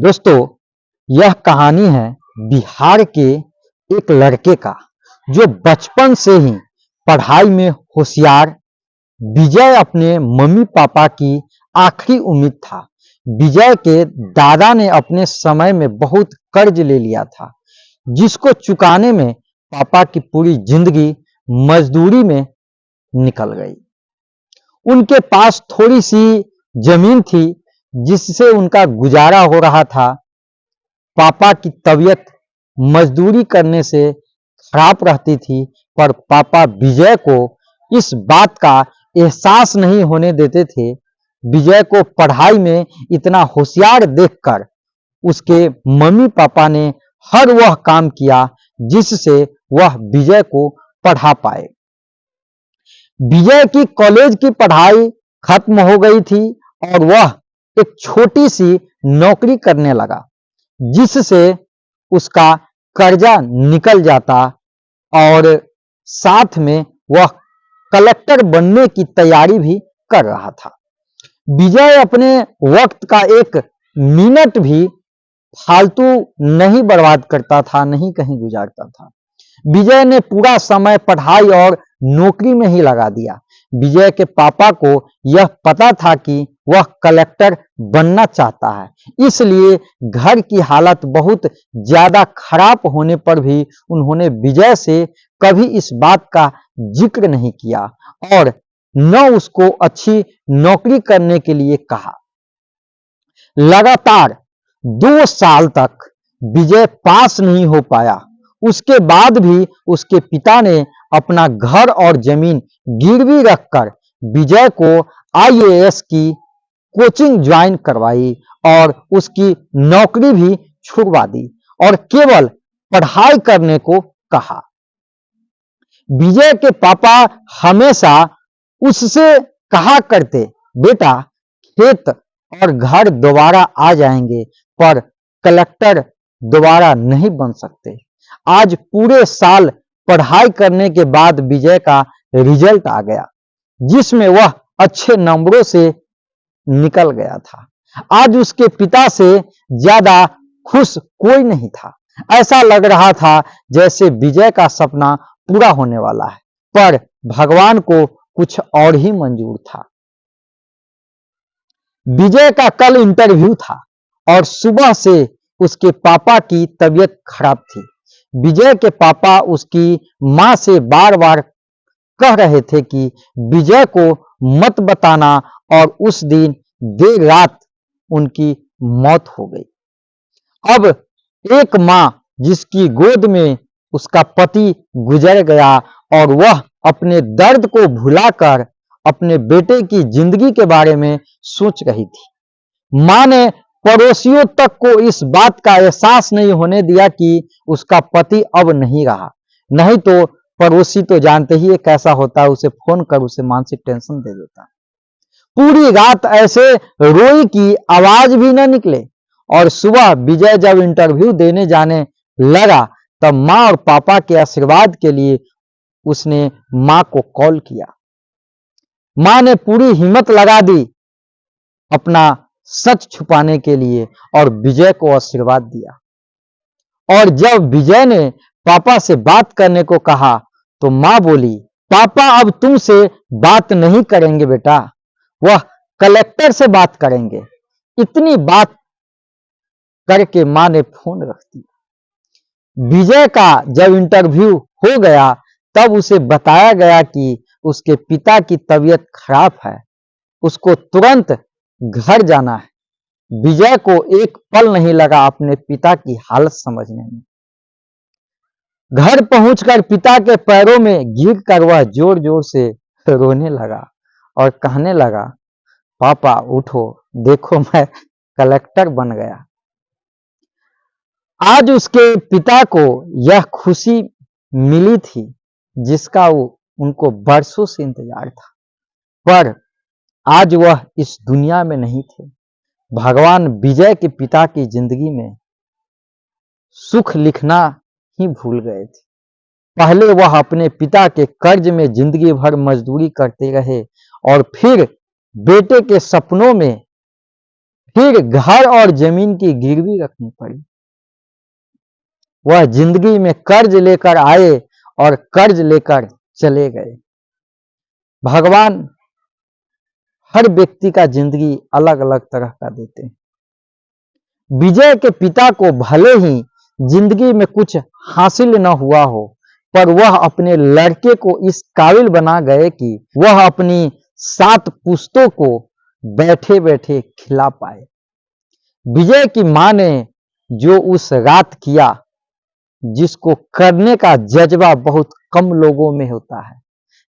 दोस्तों, यह कहानी है बिहार के एक लड़के का जो बचपन से ही पढ़ाई में होशियार। विजय अपने मम्मी पापा की आखिरी उम्मीद था। विजय के दादा ने अपने समय में बहुत कर्ज ले लिया था, जिसको चुकाने में पापा की पूरी जिंदगी मजदूरी में निकल गई। उनके पास थोड़ी सी जमीन थी जिससे उनका गुजारा हो रहा था। पापा की तबीयत मजदूरी करने से खराब रहती थी, पर पापा विजय को इस बात का एहसास नहीं होने देते थे। विजय को पढ़ाई में इतना होशियार देखकर उसके मम्मी पापा ने हर वह काम किया जिससे वह विजय को पढ़ा पाए। विजय की कॉलेज की पढ़ाई खत्म हो गई थी और वह एक छोटी सी नौकरी करने लगा, जिससे उसका कर्जा निकल जाता और साथ में वह कलेक्टर बनने की तैयारी भी कर रहा था। विजय अपने वक्त का एक मिनट भी फालतू नहीं बर्बाद करता था, नहीं कहीं गुजारता था। विजय ने पूरा समय पढ़ाई और नौकरी में ही लगा दिया। विजय के पापा को यह पता था कि वह कलेक्टर बनना चाहता है, इसलिए घर की हालत बहुत ज्यादा खराब होने पर भी उन्होंने विजय से कभी इस बात का जिक्र नहीं किया और न उसको अच्छी नौकरी करने के लिए कहा। लगातार 2 साल तक विजय पास नहीं हो पाया। उसके बाद भी उसके पिता ने अपना घर और जमीन गिरवी रखकर विजय को आईएएस की कोचिंग ज्वाइन करवाई और उसकी नौकरी भी छुड़वा दी और केवल पढ़ाई करने को कहा। विजय के पापा हमेशा उससे कहा करते, बेटा खेत और घर दोबारा आ जाएंगे, पर कलेक्टर दोबारा नहीं बन सकते। आज पूरे साल पढ़ाई करने के बाद विजय का रिजल्ट आ गया, जिसमें वह अच्छे नंबरों से निकल गया था। आज उसके पिता से ज्यादा खुश कोई नहीं था। ऐसा लग रहा था जैसे विजय का सपना पूरा होने वाला है, पर भगवान को कुछ और ही मंजूर था। विजय का कल इंटरव्यू था और सुबह से उसके पापा की तबीयत खराब थी। विजय के पापा उसकी मां से बार बार कह रहे थे कि विजय को मत बताना, और उस दिन देर रात उनकी मौत हो गई। अब एक मां जिसकी गोद में उसका पति गुजर गया और वह अपने दर्द को भुलाकर अपने बेटे की जिंदगी के बारे में सोच रही थी। मां ने पड़ोसियों तक को इस बात का एहसास नहीं होने दिया कि उसका पति अब नहीं रहा, नहीं तो पड़ोसी तो जानते ही कैसा होता है, उसे फोन कर उसे मानसिक टेंशन दे देता है। पूरी रात ऐसे रोई कि आवाज भी न निकले, और सुबह विजय जब इंटरव्यू देने जाने लगा तब मां और पापा के आशीर्वाद के लिए उसने मां को कॉल किया। मां ने पूरी हिम्मत लगा दी अपना सच छुपाने के लिए और विजय को आशीर्वाद दिया। और जब विजय ने पापा से बात करने को कहा तो मां बोली, पापा अब तुमसे बात नहीं करेंगे बेटा, वह कलेक्टर से बात करेंगे। इतनी बात करके मां ने फोन रख दिया। विजय का जब इंटरव्यू हो गया तब उसे बताया गया कि उसके पिता की तबीयत खराब है, उसको तुरंत घर जाना है। विजय को एक पल नहीं लगा अपने पिता की हालत समझने में। घर पहुंचकर पिता के पैरों में गिरकर वह जोर जोर से रोने लगा और कहने लगा, पापा उठो, देखो मैं कलेक्टर बन गया। आज उसके पिता को यह खुशी मिली थी जिसका उनको बरसों से इंतजार था, पर आज वह इस दुनिया में नहीं थे। भगवान विजय के पिता की जिंदगी में सुख लिखना ही भूल गए थे। पहले वह अपने पिता के कर्ज में जिंदगी भर मजदूरी करते रहे और फिर बेटे के सपनों में फिर घर और जमीन की गिरवी रखनी पड़ी। वह जिंदगी में कर्ज लेकर आए और कर्ज लेकर चले गए। भगवान हर व्यक्ति का जिंदगी अलग अलग तरह का देते हैं। विजय के पिता को भले ही जिंदगी में कुछ हासिल न हुआ हो, पर वह अपने लड़के को इस काबिल बना गए कि वह अपनी 7 पुश्तों को बैठे बैठे खिला पाए। विजय की मां ने जो उस रात किया, जिसको करने का जज्बा बहुत कम लोगों में होता है।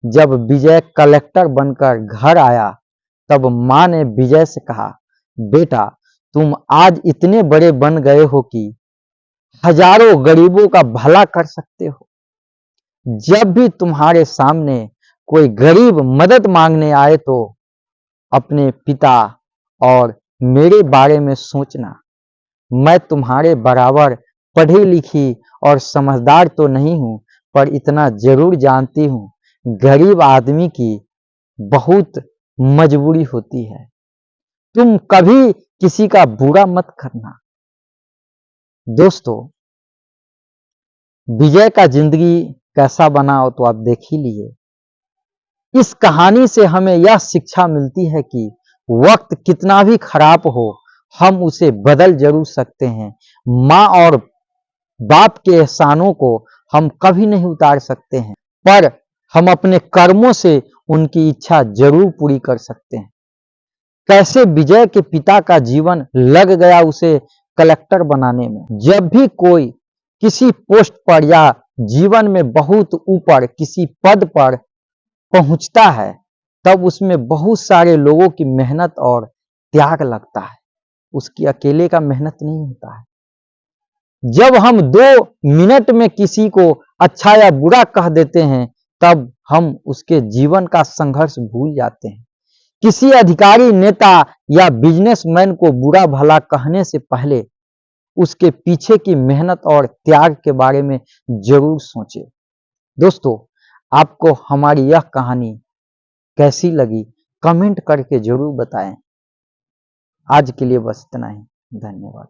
जब विजय कलेक्टर बनकर घर आया, तब मां ने विजय से कहा, बेटा तुम आज इतने बड़े बन गए हो कि हजारों गरीबों का भला कर सकते हो। जब भी तुम्हारे सामने कोई गरीब मदद मांगने आए तो अपने पिता और मेरे बारे में सोचना। मैं तुम्हारे बराबर पढ़ी लिखी और समझदार तो नहीं हूं, पर इतना जरूर जानती हूं गरीब आदमी की बहुत मजबूरी होती है। तुम कभी किसी का बुरा मत करना। दोस्तों, विजय का जिंदगी कैसा बना हो तो आप देख ही लिए। इस कहानी से हमें यह शिक्षा मिलती है कि वक्त कितना भी खराब हो, हम उसे बदल जरूर सकते हैं। माँ और बाप के एहसानों को हम कभी नहीं उतार सकते हैं, पर हम अपने कर्मों से उनकी इच्छा जरूर पूरी कर सकते हैं। कैसे विजय के पिता का जीवन लग गया उसे कलेक्टर बनाने में। जब भी कोई किसी पोस्ट पर या जीवन में बहुत ऊपर किसी पद पर पहुंचता है, तब उसमें बहुत सारे लोगों की मेहनत और त्याग लगता है। उसकी अकेले का मेहनत नहीं होता है। जब हम 2 मिनट में किसी को अच्छा या बुरा कह देते हैं, तब हम उसके जीवन का संघर्ष भूल जाते हैं। किसी अधिकारी, नेता या बिजनेसमैन को बुरा भला कहने से पहले उसके पीछे की मेहनत और त्याग के बारे में जरूर सोचें। दोस्तों, आपको हमारी यह कहानी कैसी लगी, कमेंट करके जरूर बताएं। आज के लिए बस इतना ही। धन्यवाद।